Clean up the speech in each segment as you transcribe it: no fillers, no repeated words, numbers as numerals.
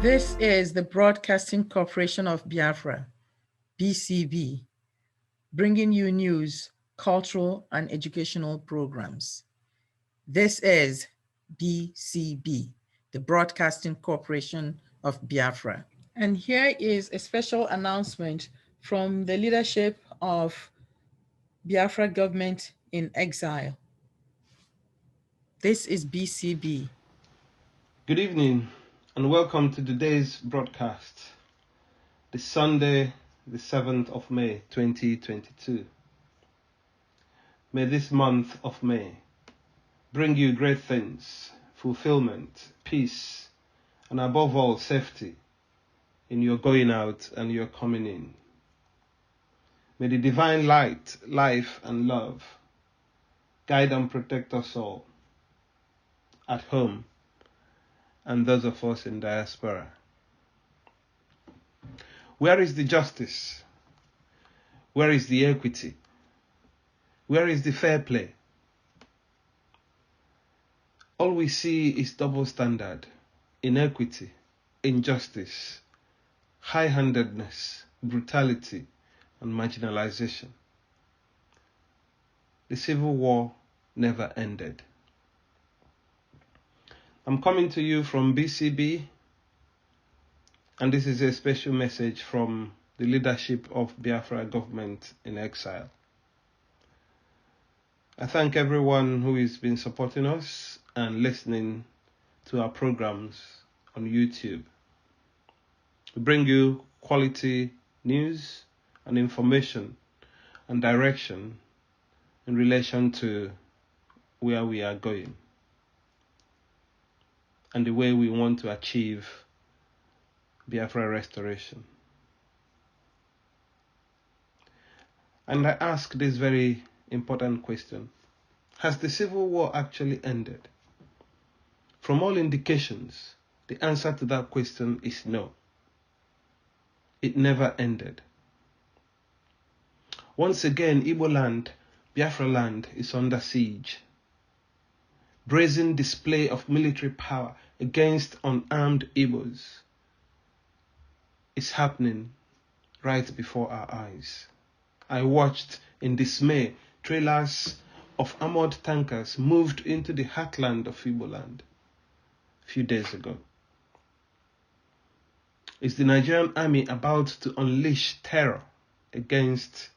This is the Broadcasting Corporation of Biafra, BCB, bringing you news, cultural, and educational programs. This is BCB, the Broadcasting Corporation of Biafra. And here is a special announcement from the leadership of Biafra government in exile. This is BCB. Good evening and welcome to today's broadcast, the Sunday, the 7th of May 2022. May this month of May bring you great things, fulfillment, peace, and above all, safety in your going out and your coming in. May the divine light, life, and love guide and protect us all at home and those of us in diaspora. Where is the justice? Where is the equity? Where is the fair play? All we see is double standard, inequity, injustice, high-handedness, brutality, and marginalization. The civil war never ended. I'm coming to you from BCB, and this is a special message from the leadership of Biafra government in exile. I thank everyone who has been supporting us and listening to our programs on YouTube. We bring you quality news and information and direction in relation to where we are going and the way we want to achieve Biafra restoration. And I ask this very important question: has the civil war actually ended? From all indications, the answer to that question is no. It never ended. Once again, Igbo land, Biafra land, is under siege. Brazen display of military power against unarmed Igbos is happening right before our eyes. I watched in dismay trailers of armored tankers moved into the heartland of Igbo land a few days ago. Is the Nigerian army about to unleash terror against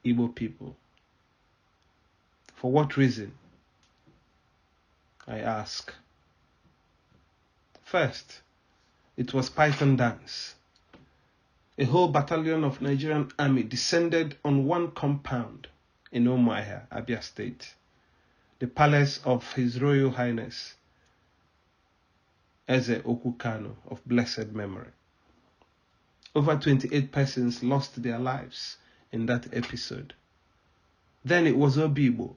Igbo people? For what reason? I ask. First, it was Python dance. A whole battalion of Nigerian army descended on one compound in Umuahia, Abia State, the palace of His Royal Highness Eze Okukano of blessed memory. Over 28 persons lost their lives in that episode. Then it was Obibo.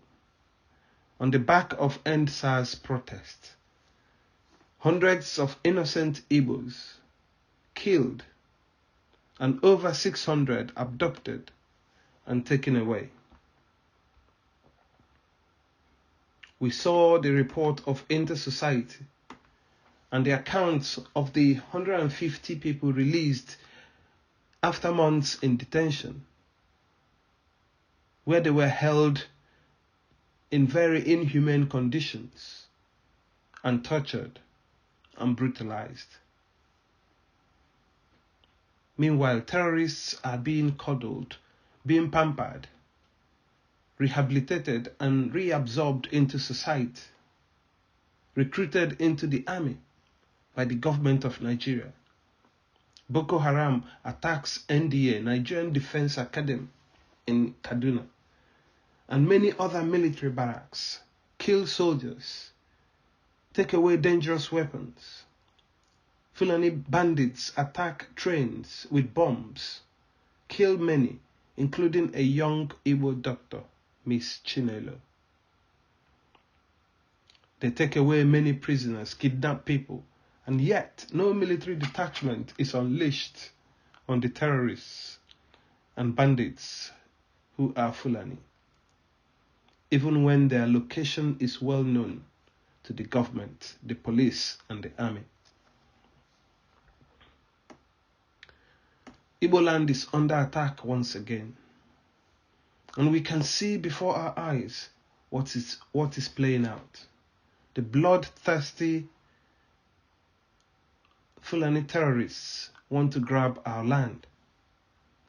On the back of End SARS protest, hundreds of innocent Igbos killed and over 600 abducted and taken away. We saw the report of Inter-Society and the accounts of the 150 people released after months in detention, where they were held in very inhumane conditions and tortured and brutalized. Meanwhile, terrorists are being coddled, being pampered, rehabilitated and reabsorbed into society, recruited into the army by the government of Nigeria. Boko Haram attacks NDA, Nigerian Defense Academy in Kaduna, and many other military barracks, kill soldiers, take away dangerous weapons. Fulani bandits attack trains with bombs, kill many, including a young Igbo doctor, Miss Chinelo. They take away many prisoners, kidnap people, and yet no military detachment is unleashed on the terrorists and bandits who are Fulani, even when their location is well known to the government, the police, and the army. Igbo land is under attack once again. And we can see before our eyes what is playing out. The bloodthirsty Fulani terrorists want to grab our land.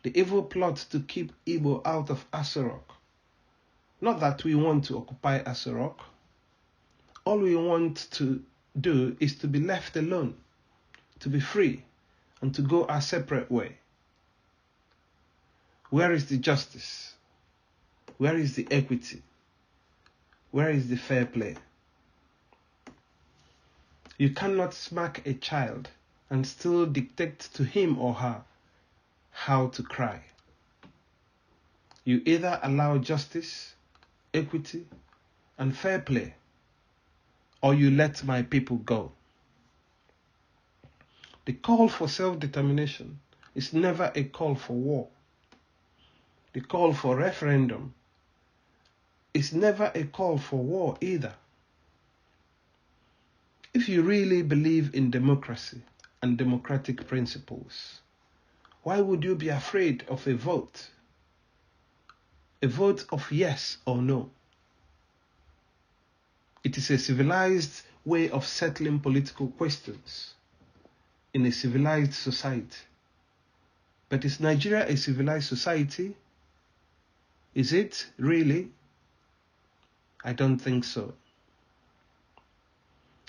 The evil plot to keep Igbo out of Asorok. Not that we want to occupy Asorok. All we want to do is to be left alone, to be free, and to go our separate way. Where is the justice? Where is the equity? Where is the fair play? You cannot smack a child and still dictate to him or her how to cry. You either allow justice, equity, and fair play, or you let my people go. The call for self-determination is never a call for war. The call for referendum is never a call for war either. If you really believe in democracy and democratic principles, why would you be afraid of a vote? A vote of yes or no. It is a civilized way of settling political questions in a civilized society. But is Nigeria a civilized society? Is it really? I don't think so.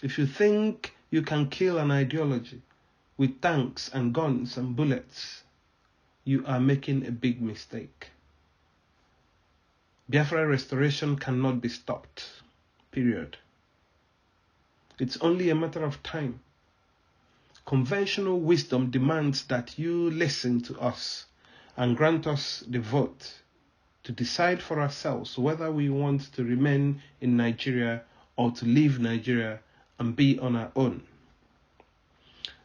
If you think you can kill an ideology with tanks and guns and bullets, you are making a big mistake. Biafra restoration cannot be stopped. Period. It's only a matter of time. Conventional wisdom demands that you listen to us and grant us the vote to decide for ourselves whether we want to remain in Nigeria or to leave Nigeria and be on our own.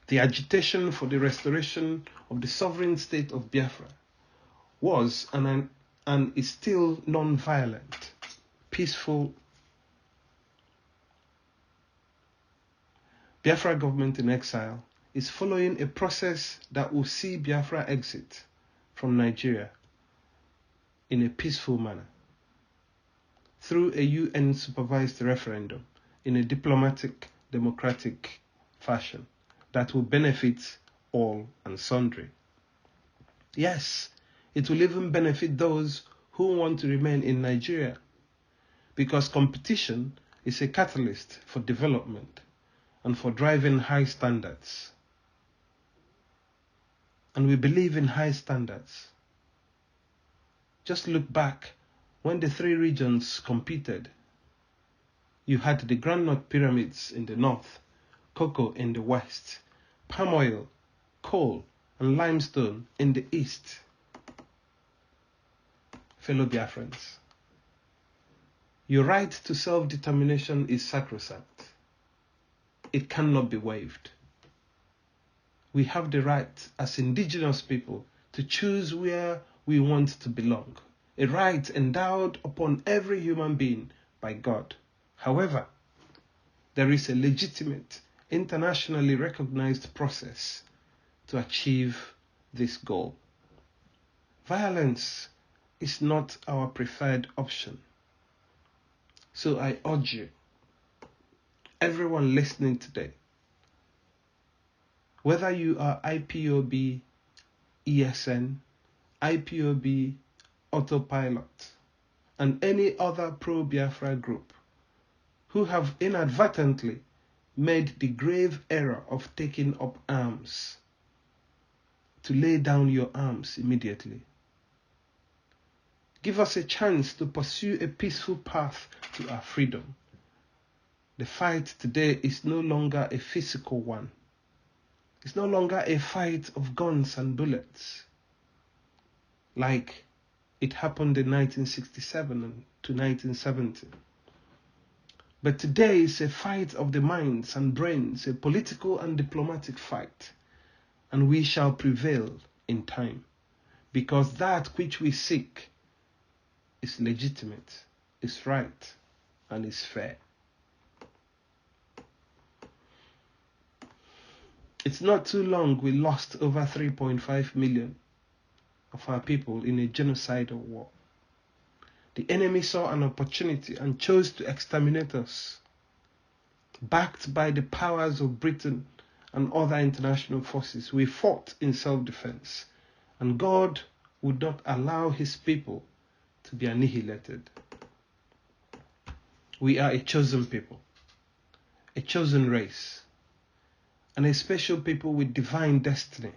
The agitation for the restoration of the sovereign state of Biafra was and is still non-violent, peaceful. Biafra government in exile is following a process that will see Biafra exit from Nigeria in a peaceful manner through a UN-supervised referendum in a diplomatic, democratic fashion that will benefit all and sundry. Yes, it will even benefit those who want to remain in Nigeria, because competition is a catalyst for development and for driving high standards. And we believe in high standards. Just look back when the three regions competed. You had the Granite Pyramids in the north, cocoa in the west, palm oil, coal, and limestone in the east. Fellow Biafrans, your right to self-determination is sacrosanct. It cannot be waived. We have the right as indigenous people to choose where we want to belong, a right endowed upon every human being by God. However, there is a legitimate, internationally recognized process to achieve this goal. Violence is not our preferred option. So I urge you, everyone listening today, whether you are IPOB, ESN, IPOB, Autopilot, and any other pro-Biafra group who have inadvertently made the grave error of taking up arms, to lay down your arms immediately. Give us a chance to pursue a peaceful path to our freedom. The fight today is no longer a physical one. It's no longer a fight of guns and bullets, like it happened in 1967 to 1970. But today is a fight of the minds and brains, a political and diplomatic fight, and we shall prevail in time, because that which we seek is legitimate, is right, and is fair. It's not too long we lost over 3.5 million of our people in a genocidal war. The enemy saw an opportunity and chose to exterminate us. Backed by the powers of Britain and other international forces, we fought in self-defense, and God would not allow his people to be annihilated. We are a chosen people, a chosen race, and a special people with divine destiny.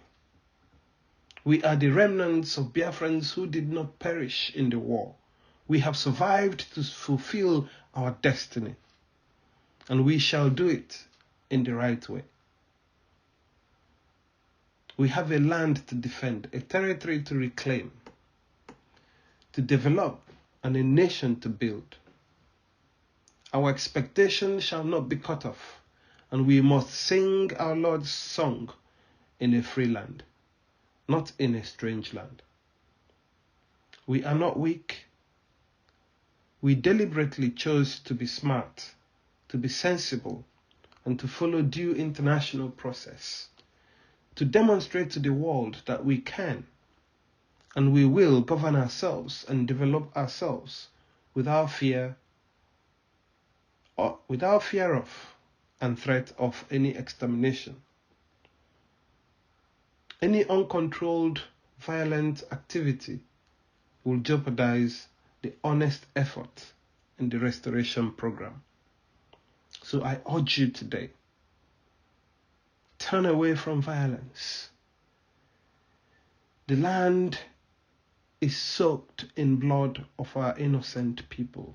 We are the remnants of Biafrans who did not perish in the war. We have survived to fulfill our destiny, and we shall do it in the right way. We have a land to defend, a territory to reclaim, to develop, and a nation to build. Our expectation shall not be cut off, and we must sing our Lord's song in a free land, not in a strange land. We are not weak. We deliberately chose to be smart, to be sensible, and to follow due international process, to demonstrate to the world that we can and we will govern ourselves and develop ourselves without fear of and threat of any extermination. Any uncontrolled violent activity will jeopardize the honest effort in the restoration program. So I urge you today, turn away from violence. The land is soaked in blood of our innocent people.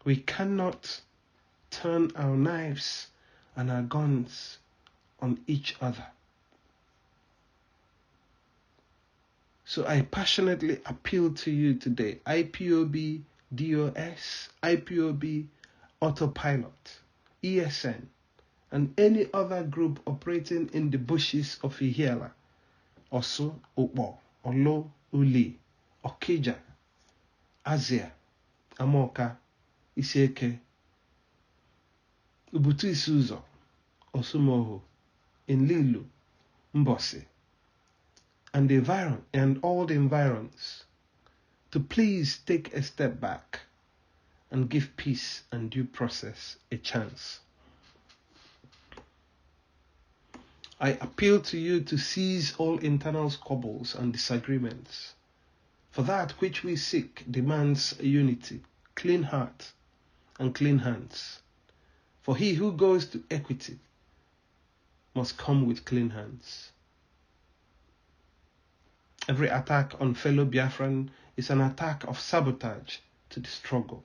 We cannot turn our knives and our guns on each other. So I passionately appeal to you today, IPOB DOS, IPOB Autopilot, ESN, and any other group operating in the bushes of Ihiala, Osu, Ukpo, Olo, Uli, Okija, Azia, Amoka, Isieke, Ubutu Isuzo, Osumoho, Inlilu, Mbosi, and all the environs, to please take a step back and give peace and due process a chance. I appeal to you to cease all internal squabbles and disagreements, for that which we seek demands unity, clean heart, and clean hands. For he who goes to equity must come with clean hands. Every attack on fellow Biafran is an attack of sabotage to the struggle.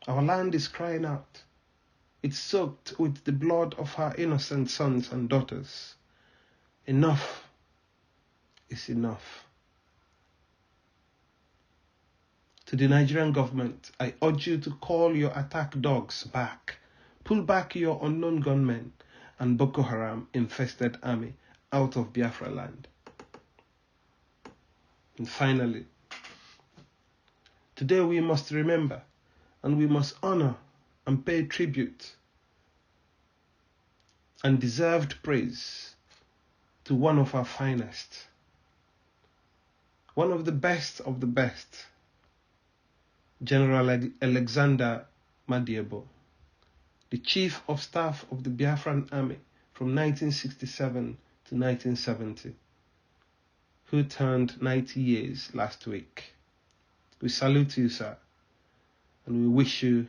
Our land is crying out. It's soaked with the blood of our innocent sons and daughters. Enough is enough. To the Nigerian government, I urge you to call your attack dogs back. Pull back your unknown gunmen and Boko Haram infested army out of Biafra land. And finally, today we must remember and we must honor and pay tribute and deserved praise to one of our finest, one of the best, General Alexander Madiebo, the Chief of Staff of the Biafran Army from 1967 to 1970, who turned 90 years last week. We salute you, sir, and we wish you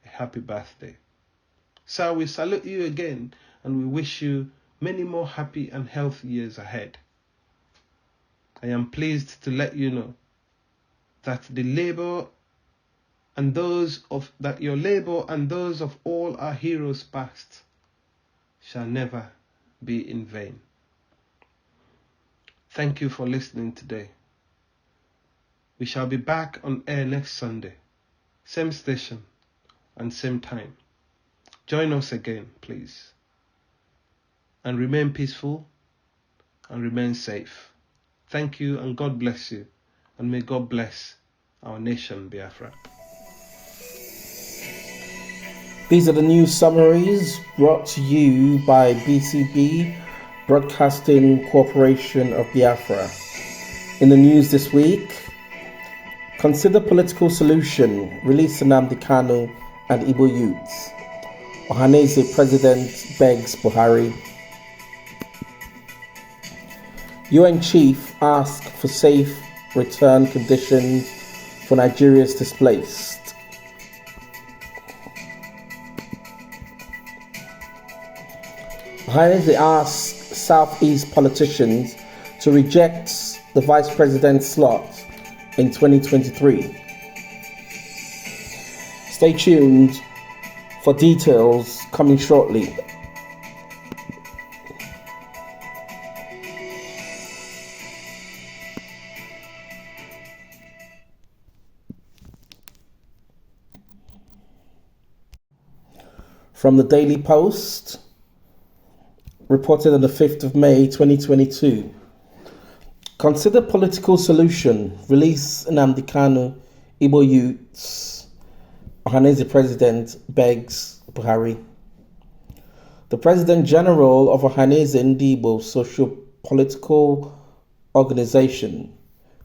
a happy birthday. Sir, we salute you again, and we wish you many more happy and healthy years ahead. I am pleased to let you know that your labor and those of all our heroes past shall never be in vain. Thank you for listening today. We shall be back on air next Sunday, same station and same time. Join us again, please. And remain peaceful and remain safe. Thank you and God bless you. And may God bless our nation, Biafra. These are the news summaries brought to you by BCB, Broadcasting Corporation of Biafra. In the news this week, consider political solution, release Nnamdi Kanu and Igbo youths. Ohanaeze president begs Buhari. UN chief asks for safe return conditions for Nigeria's displaced. Ohanaeze asks Southeast politicians to reject the vice president slot in 2023. Stay tuned for details coming shortly. From the Daily Post, reported on the 5th of May 2022. Consider political solution, release Nnamdi Kanu, Igbo youths. Ohanaeze president begs Buhari. The President General of Ohanaeze Ndigbo socio-political organization,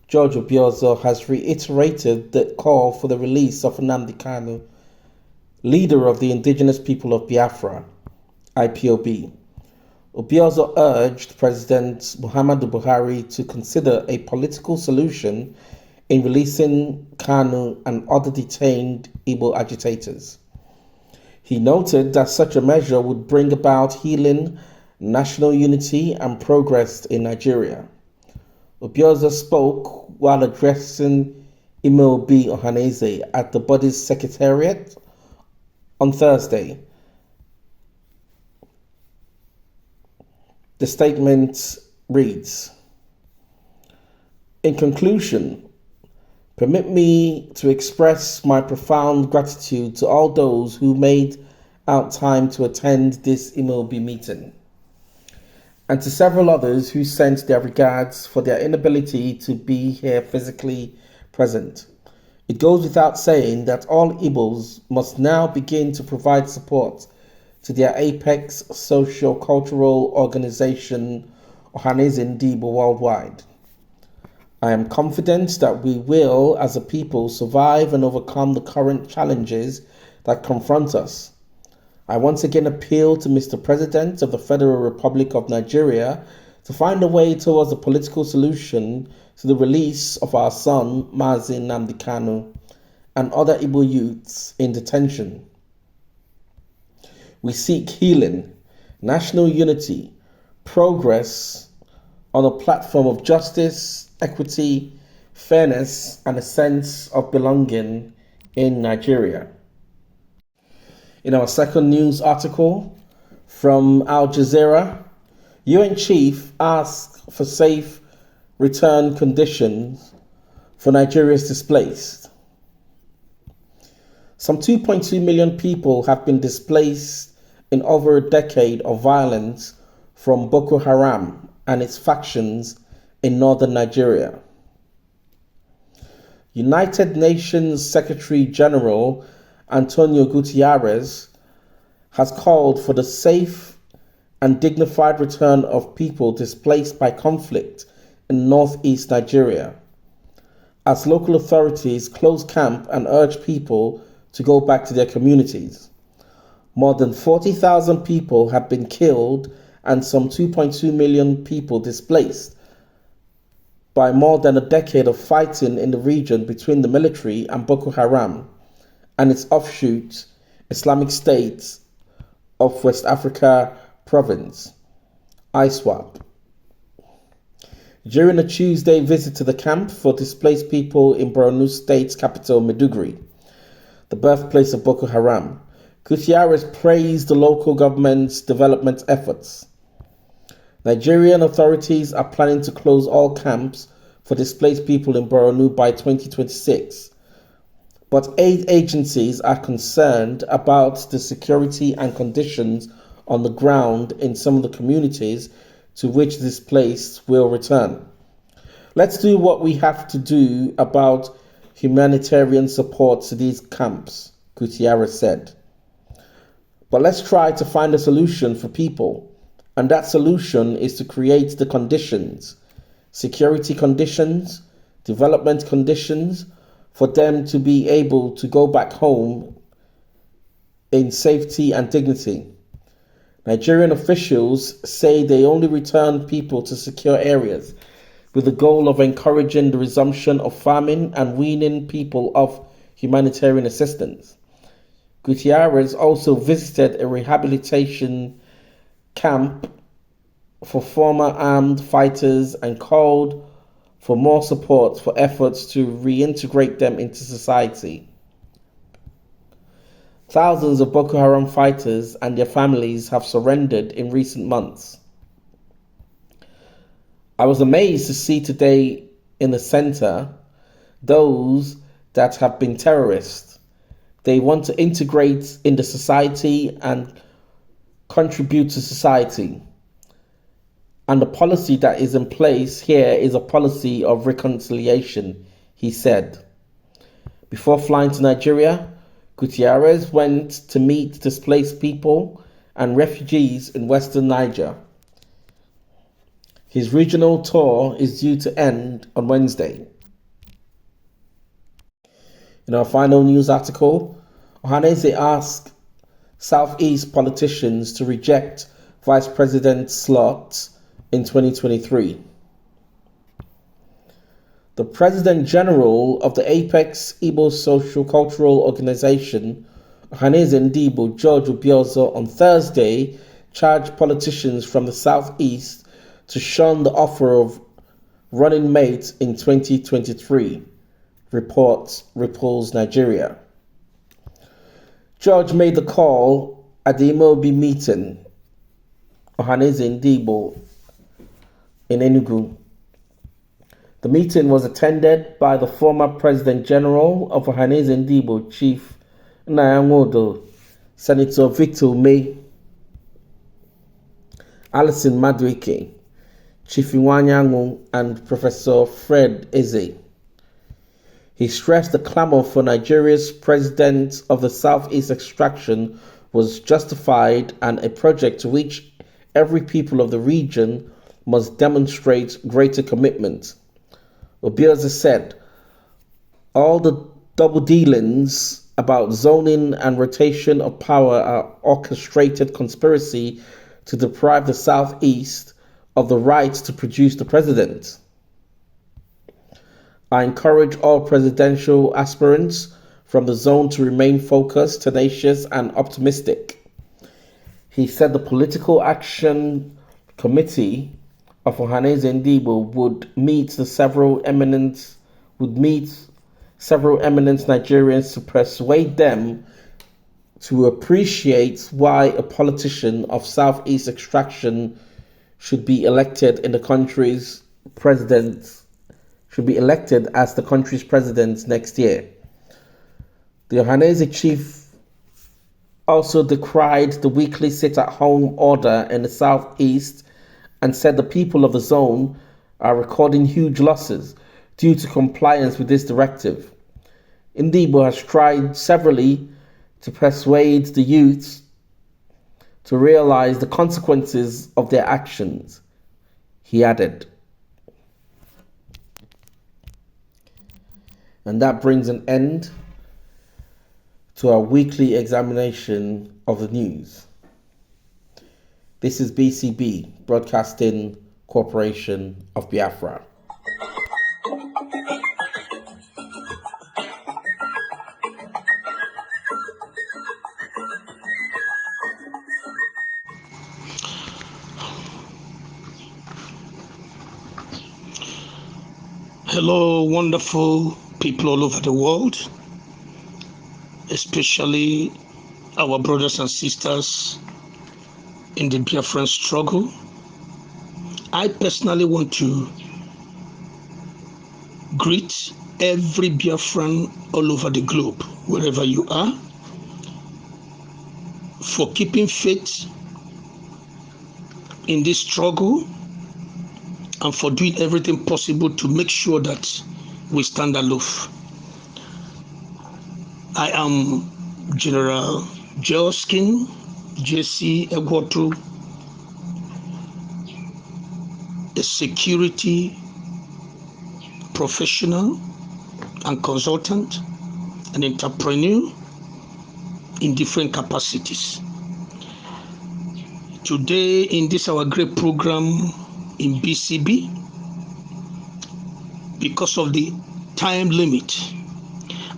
George Obiozor, has reiterated the call for the release of Nnamdi Kanu, leader of the indigenous people of Biafra, IPOB. Obiozor urged President Muhammadu Buhari to consider a political solution in releasing Kanu and other detained Igbo agitators. He noted that such a measure would bring about healing, national unity, and progress in Nigeria. Obiozor spoke while addressing Imeobi Ohanaeze at the body's secretariat on Thursday. The statement reads, "In conclusion, permit me to express my profound gratitude to all those who made out time to attend this Imeobi meeting, and to several others who sent their regards for their inability to be here physically present. It goes without saying that all Igbos must now begin to provide support to their apex socio-cultural organization, Ohanaeze Ndigbo Worldwide. I am confident that we will, as a people, survive and overcome the current challenges that confront us. I once again appeal to Mr. President of the Federal Republic of Nigeria to find a way towards a political solution to the release of our son, Mazi Nnamdi Kanu, and other Igbo youths in detention. We seek healing, national unity, progress on a platform of justice, equity, fairness, and a sense of belonging in Nigeria." In our second news article from Al Jazeera, UN chief asks for safe return conditions for Nigeria's displaced. Some 2.2 million people have been displaced in over a decade of violence from Boko Haram and its factions in northern Nigeria. United Nations Secretary General Antonio Guterres has called for the safe and dignified return of people displaced by conflict in northeast Nigeria, as local authorities close camp and urge people to go back to their communities. More than 40,000 people have been killed and some 2.2 million people displaced by more than a decade of fighting in the region between the military and Boko Haram and its offshoot, Islamic State of West Africa Province, ISWAP. During a Tuesday visit to the camp for displaced people in Borno State's capital, Maiduguri, the birthplace of Boko Haram, Gutierrez praised the local government's development efforts. Nigerian authorities are planning to close all camps for displaced people in Borno by 2026, but aid agencies are concerned about the security and conditions on the ground in some of the communities to which the displaced will return. Let's do what we have to do about humanitarian support to these camps, Gutierrez said. But let's try to find a solution for people, and that solution is to create the conditions, security conditions, development conditions, for them to be able to go back home in safety and dignity. Nigerian officials say they only return people to secure areas with the goal of encouraging the resumption of farming and weaning people off humanitarian assistance. Gutierrez also visited a rehabilitation camp for former armed fighters and called for more support for efforts to reintegrate them into society. Thousands of Boko Haram fighters and their families have surrendered in recent months. I was amazed to see today in the center those that have been terrorists. They want to integrate into society and contribute to society. And the policy that is in place here is a policy of reconciliation, he said. Before flying to Nigeria, Gutierrez went to meet displaced people and refugees in Western Niger. His regional tour is due to end on Wednesday. In our final news article, Ohanaeze asked Southeast politicians to reject Vice President slot in 2023. The President General of the Apex Igbo Social Cultural Organization, Ohanaeze Ndigbo George Obiozor, on Thursday charged politicians from the Southeast to shun the offer of running mate in 2023, reports Ripples Nigeria. George made the call at the Imobi meeting, Ohanaeze Ndigbo, in Enugu. The meeting was attended by the former President General of Ohanaeze Ndigbo, Chief Nyanwodo, Senator Victor Ume, Alison Madueke, Chief Iwanyanwu, and Professor Fred Eze. He stressed the clamor for Nigeria's president of the Southeast extraction was justified and a project to which every people of the region must demonstrate greater commitment. Obiozor said, all the double dealings about zoning and rotation of power are orchestrated conspiracy to deprive the Southeast of the right to produce the president. I encourage all presidential aspirants from the zone to remain focused, tenacious, and optimistic. He said the Political Action Committee of Ohanaeze Ndigbo would meet several eminent Nigerians to persuade them to appreciate why a politician of Southeast extraction should be elected as the country's president next year. The Ohanaeze chief also decried the weekly sit-at-home order in the Southeast and said the people of the zone are recording huge losses due to compliance with this directive. Ndigbo has tried severally to persuade the youth to realize the consequences of their actions, he added. And that brings an end to our weekly examination of the news. This is BCB, Broadcasting Corporation of Biafra. Hello, wonderful people all over the world, especially our brothers and sisters in the Biafran struggle. I personally want to greet every Biafran all over the globe, wherever you are, for keeping faith in this struggle and for doing everything possible to make sure that we stand aloof. I am General Joskin JC Egwotu, a security professional and consultant, an entrepreneur in different capacities. Today, in this our great program in BCB, because of the time limit,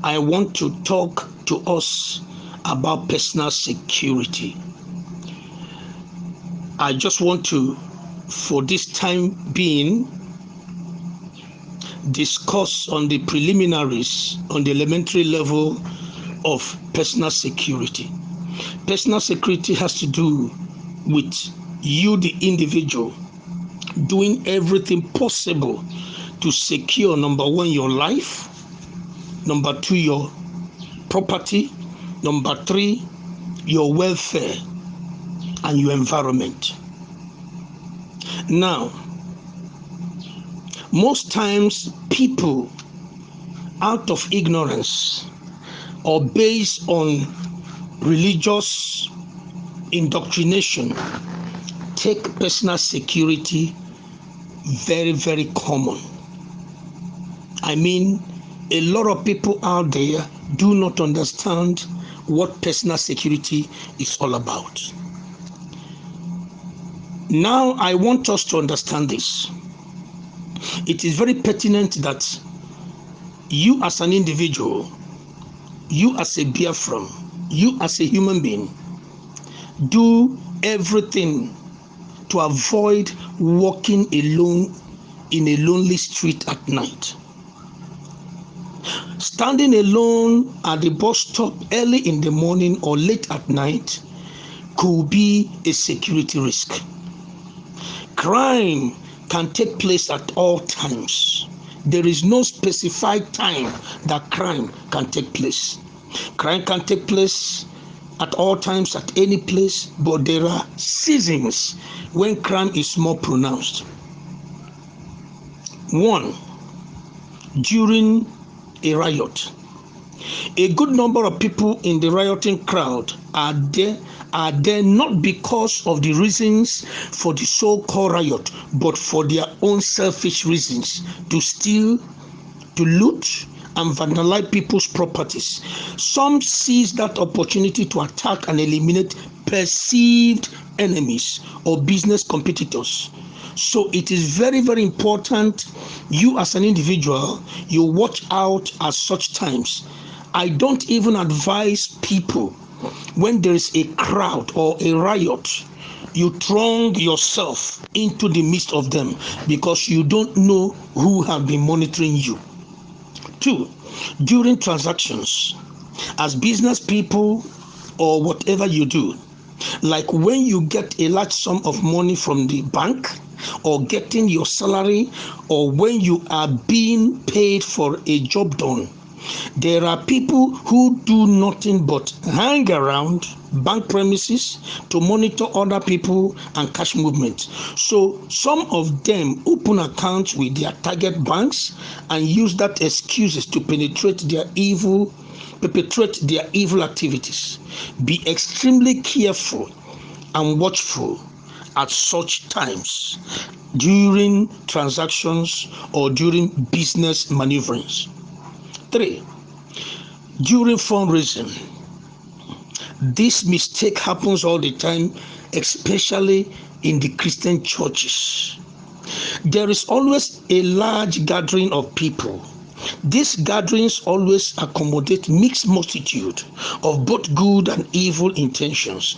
I want to talk to us about personal security. I just want to, for this time being, discuss on the preliminaries on the elementary level of personal security. Personal security has to do with you, the individual, doing everything possible to secure, number one, your life, number two, your property, number three, your welfare and your environment. Now, most times people, out of ignorance or based on religious indoctrination, take personal security very, very common. I mean, a lot of people out there do not understand what personal security is all about. Now, I want us to understand this. It is very pertinent that you as an individual, you as a Biafran, you as a human being, do everything to avoid walking alone in a lonely street at night. Standing alone at the bus stop early in the morning or late at night could be a security risk. Crime can take place at all times. There is no specified time that crime can take place. Crime can take place at all times, at any place, but there are seasons when crime is more pronounced. One, during a riot. A good number of people in the rioting crowd are there not because of the reasons for the so-called riot, but for their own selfish reasons, to steal, to loot, and vandalize people's properties. Some seize that opportunity to attack and eliminate perceived enemies or business competitors. So it is very, very important you as an individual, you watch out at such times. I don't even advise people when there is a crowd or a riot, you throng yourself into the midst of them because you don't know who have been monitoring you. Two, during transactions, as business people or whatever you do, like when you get a large sum of money from the bank or getting your salary or when you are being paid for a job done, there are people who do nothing but hang around bank premises to monitor other people and cash movement. So some of them open accounts with their target banks and use that excuses to perpetrate their evil activities. Be extremely careful and watchful at such times during transactions or during business maneuverings. 3, during fundraising. This mistake happens all the time, especially in the Christian churches. There is always a large gathering of people. These gatherings always accommodate mixed multitude of both good and evil intentions.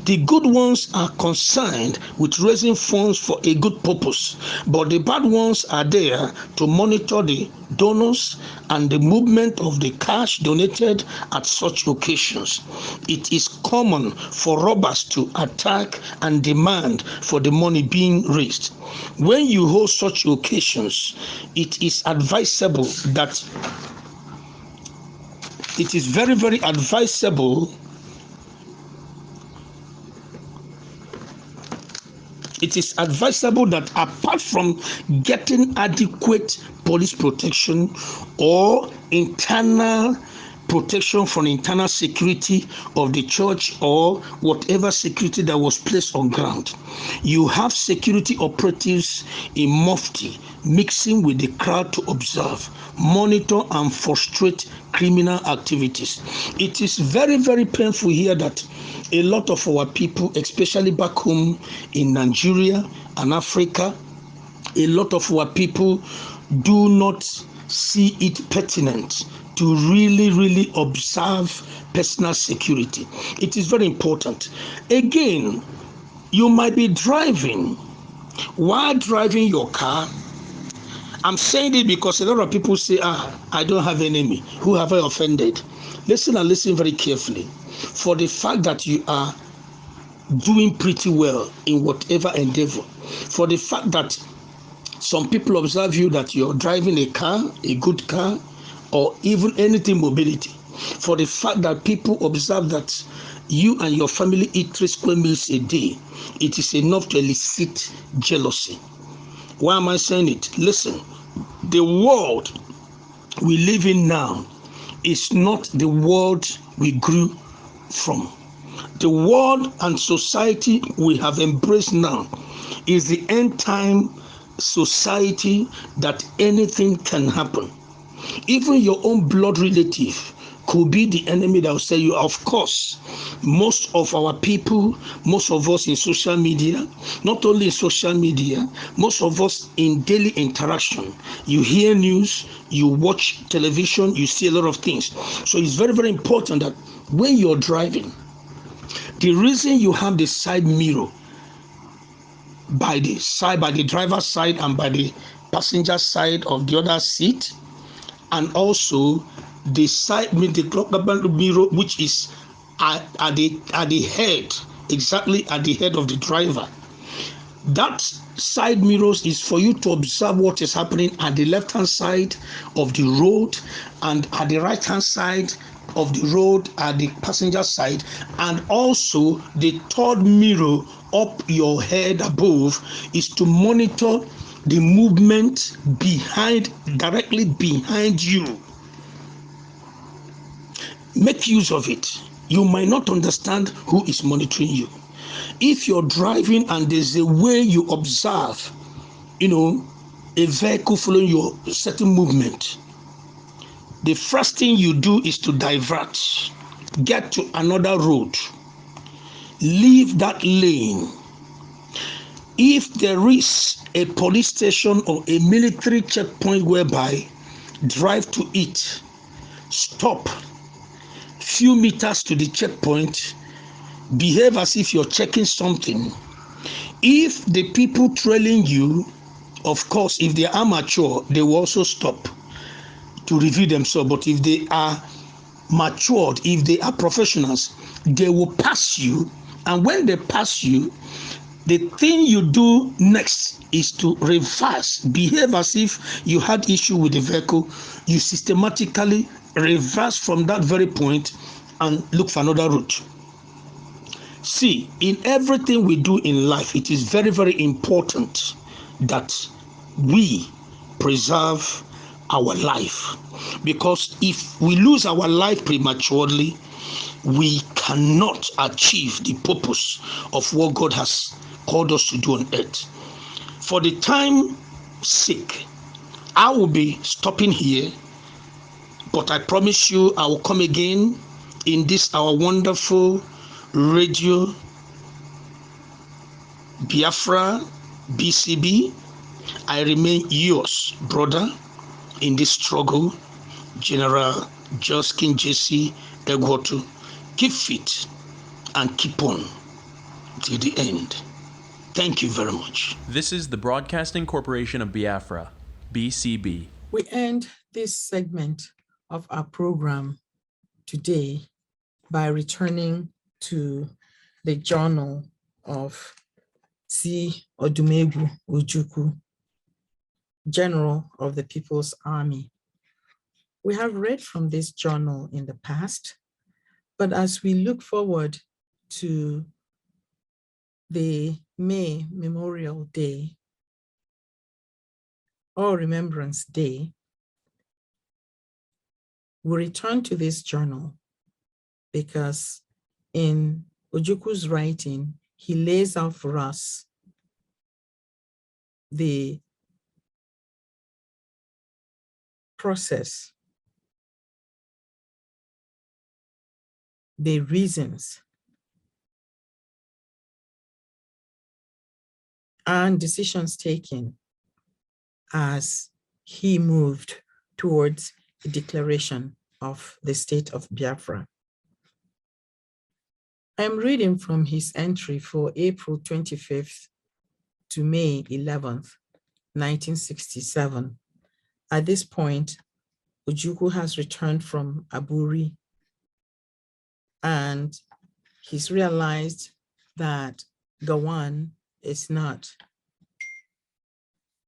The good ones are concerned with raising funds for a good purpose, but the bad ones are there to monitor the donors and the movement of the cash donated at such occasions. It is common for robbers to attack and demand for the money being raised. When you hold such occasions, it is advisable that it is very, very advisable. It is advisable that apart from getting adequate police protection or internal protection from internal security of the church or whatever security that was placed on ground. You have security operatives in mufti mixing with the crowd to observe, monitor, and frustrate criminal activities. It is very, very painful here that a lot of our people, especially back home in Nigeria and Africa, a lot of our people do not see it pertinent to really observe personal security. It is very important. Again, you might be driving. While driving your car, I'm saying it because a lot of people say, I don't have an enemy. Who have I offended? Listen and listen very carefully. For the fact that you are doing pretty well in whatever endeavor, for the fact that some people observe you that you're driving a car, a good car, or even anything mobility, for the fact that people observe that you and your family eat 3 square meals a day, it is enough to elicit jealousy. Why am I saying it? Listen, the world we live in now is not the world we grew from. The world and society we have embraced now is the end time society that anything can happen. Even your own blood relative could be the enemy that will say you. Of course, most of our people, most of us in social media, not only in social media, most of us in daily interaction, you hear news, you watch television, you see a lot of things. So it's very, very important that when you're driving, the reason you have the side mirror by the driver's side and by the passenger side of the other seat, and also the side the mirror which is at the head, exactly at the head of the driver. That side mirrors is for you to observe what is happening at the left hand side of the road and at the right hand side of the road at the passenger side, and also the third mirror up your head above is to monitor the movement directly behind you. Make use of it. You might not understand who is monitoring you. If you're driving and there's a way you observe, a vehicle following your certain movement, the first thing you do is to divert, get to another road, leave that lane. If there is a police station or a military checkpoint whereby, drive to it, stop, few meters to the checkpoint, behave as if you're checking something. If the people trailing you, of course, if they are mature, they will also stop to review themselves. But if they are matured, if they are professionals, they will pass you. And when they pass you, the thing you do next is to reverse, behave as if you had issue with the vehicle. You systematically reverse from that very point and look for another route. See, in everything we do in life, it is very, very important that we preserve our life, because if we lose our life prematurely, we cannot achieve the purpose of what God has called us to do on earth. For the time sake, I will be stopping here, but I promise you I will come again in this our wonderful radio Biafra BCB. I remain yours, brother, in this struggle, General Joskin Jesse Egwotu. Keep fit and keep on till the end. Thank you very much. This is the Broadcasting Corporation of Biafra, BCB. We end this segment of our program today by returning to the journal of C. Odumegwu Ojukwu, General of the People's Army. We have read from this journal in the past, but as we look forward to the May Memorial Day or Remembrance Day, We return to this journal because in Ojukwu's writing, he lays out for us the process, the reasons, and decisions taken as he moved towards the declaration of the state of Biafra. I'm reading from his entry for April 25th to May 11th, 1967. At this point, Ojukwu has returned from Aburi, and he's realized that Gowon is not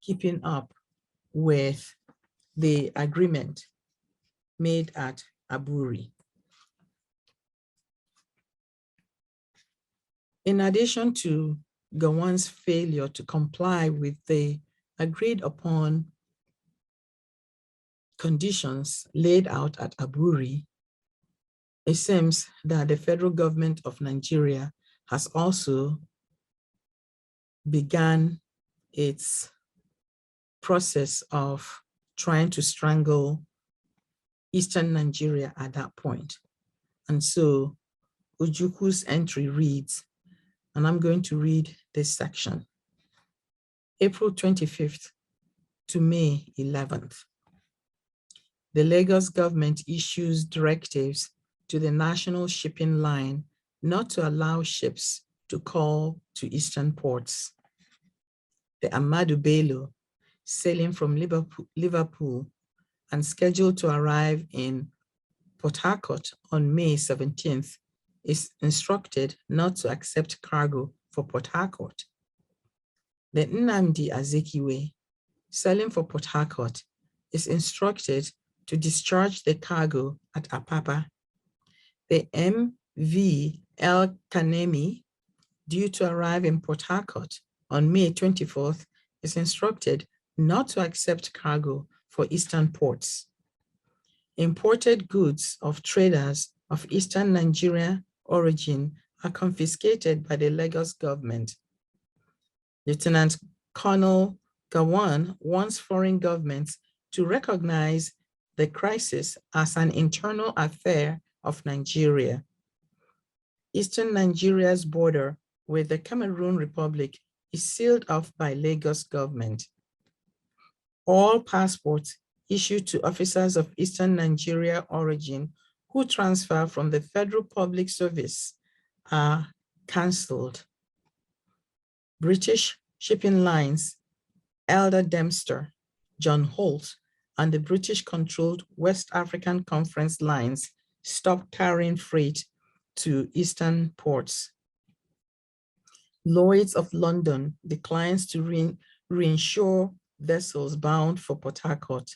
keeping up with the agreement made at Aburi. In addition to Gowon's failure to comply with the agreed upon conditions laid out at Aburi, it seems that the federal government of Nigeria has also begun its process of trying to strangle Eastern Nigeria at that point. And so Ojukwu's entry reads, and I'm going to read this section. April 25th to May 11th. The Lagos government issues directives to the National Shipping Line not to allow ships to call to eastern ports. The Ahmadu Bello, sailing from Liverpool and scheduled to arrive in Port Harcourt on May 17th, is instructed not to accept cargo for Port Harcourt. The Nnamdi Azikiwe, sailing for Port Harcourt, is instructed to discharge the cargo at Apapa. The MV El Kanemi, due to arrive in Port Harcourt on May 24th, is instructed not to accept cargo for eastern ports. Imported goods of traders of Eastern Nigeria origin are confiscated by the Lagos government. Lieutenant Colonel Gowon wants foreign governments to recognize the crisis as an internal affair of Nigeria. Eastern Nigeria's border with the Cameroon Republic is sealed off by Lagos government. All passports issued to officers of Eastern Nigeria origin who transfer from the Federal Public Service are cancelled. British shipping lines, Elder Dempster, John Holt, and the British-controlled West African Conference lines stopped carrying freight to eastern ports. Lloyd's of London declines to reinsure vessels bound for Port Harcourt.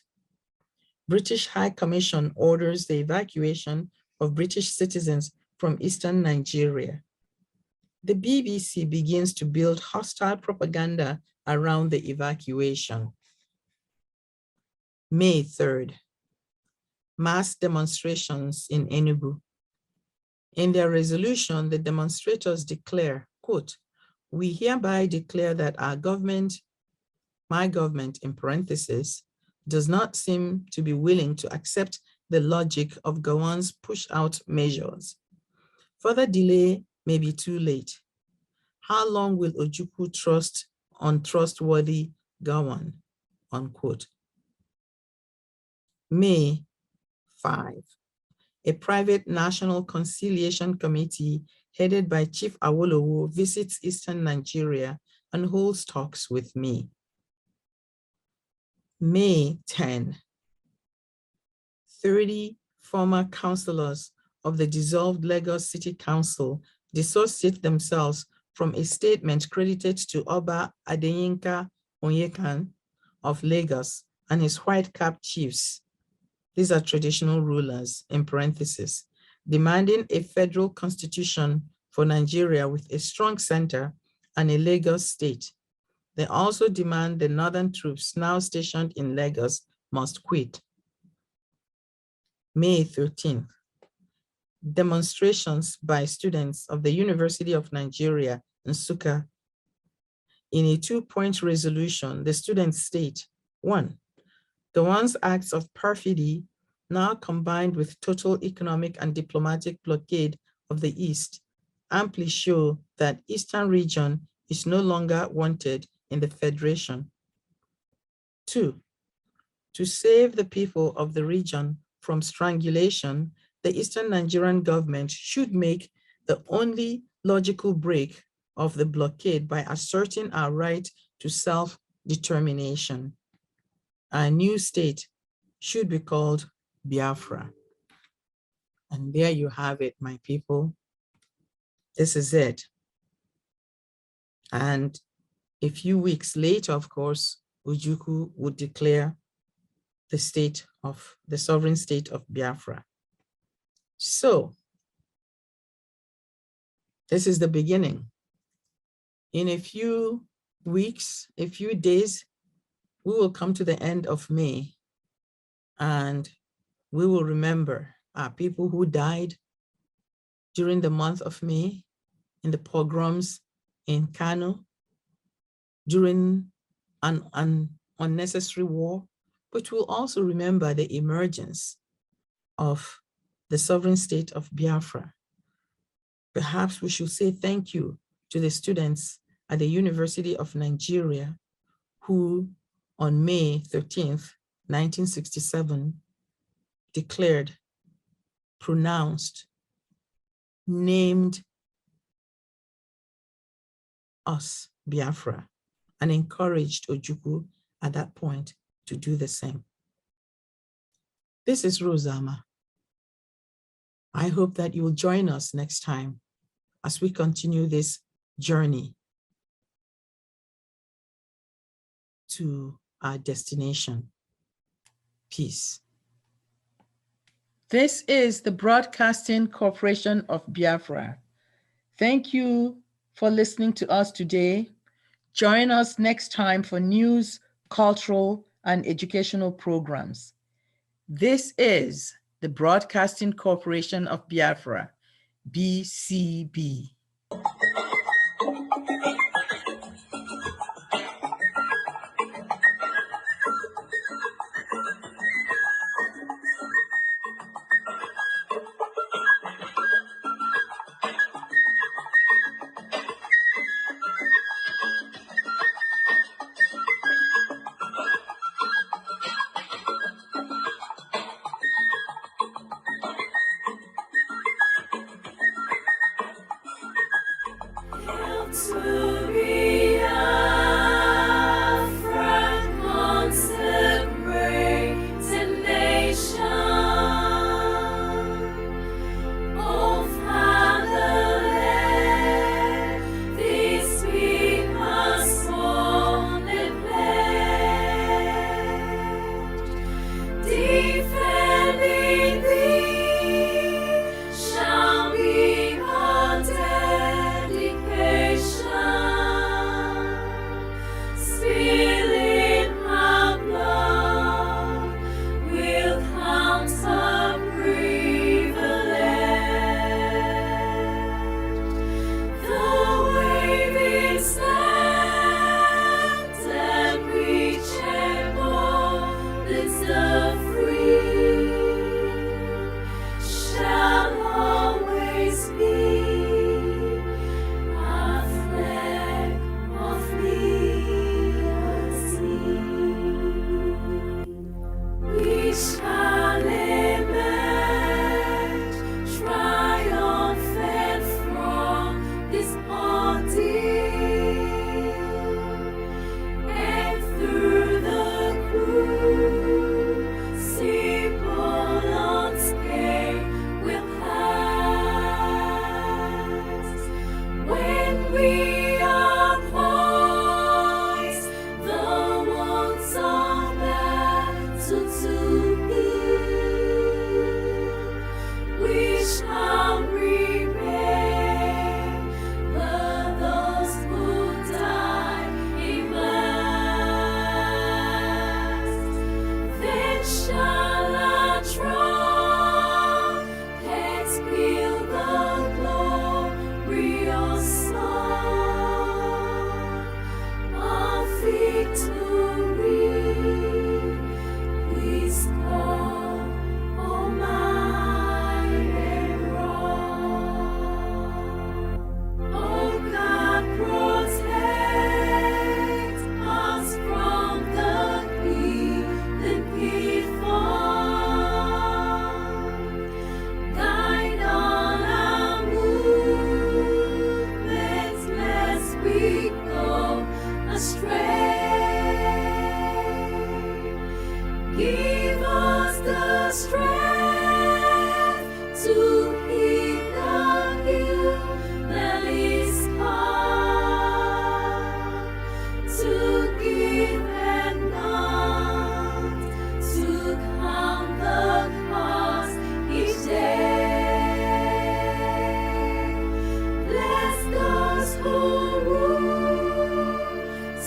British High Commission orders the evacuation of British citizens from Eastern Nigeria. The BBC begins to build hostile propaganda around the evacuation. May 3rd, mass demonstrations in Enugu. In their resolution, the demonstrators declare, quote, "We hereby declare that our government, my government in parentheses, does not seem to be willing to accept the logic of Gowon's push-out measures. Further delay may be too late. How long will Ojukwu trust untrustworthy Gowon?" Unquote. May 5, a private national conciliation committee headed by Chief Awolowo visits Eastern Nigeria and holds talks with me. May 10, 30 former councillors of the dissolved Lagos City Council dissociate themselves from a statement credited to Oba Adeyinka Onyekan of Lagos and his white-capped chiefs. These are traditional rulers, in parentheses, demanding a federal constitution for Nigeria with a strong center and a Lagos state. They also demand the northern troops now stationed in Lagos must quit. May 13th. Demonstrations by students of the University of Nigeria, Nsukka. In a 2-point resolution, the students state, 1, the once acts of perfidy, now combined with total economic and diplomatic blockade of the East, amply show that Eastern region is no longer wanted in the Federation. 2, to save the people of the region from strangulation, the Eastern Nigerian government should make the only logical break of the blockade by asserting our right to self-determination. Our new state should be called Biafra. And there you have it, my people. This is it. And a few weeks later, of course, Ojukwu would declare the sovereign state of Biafra. So this is the beginning. In a few weeks, a few days, we will come to the end of May, and we will remember our people who died during the month of May in the pogroms in Kano, during an unnecessary war, but we'll also remember the emergence of the sovereign state of Biafra. Perhaps we should say thank you to the students at the University of Nigeria who on May 13th, 1967, declared, pronounced, named us Biafra, and encouraged Ojukwu at that point to do the same. This is Rosama. I hope that you will join us next time as we continue this journey to our destination. Peace. This is the Broadcasting Corporation of Biafra. Thank you for listening to us today. Join us next time for news, cultural, and educational programs. This is the Broadcasting Corporation of Biafra, BCB.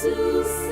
to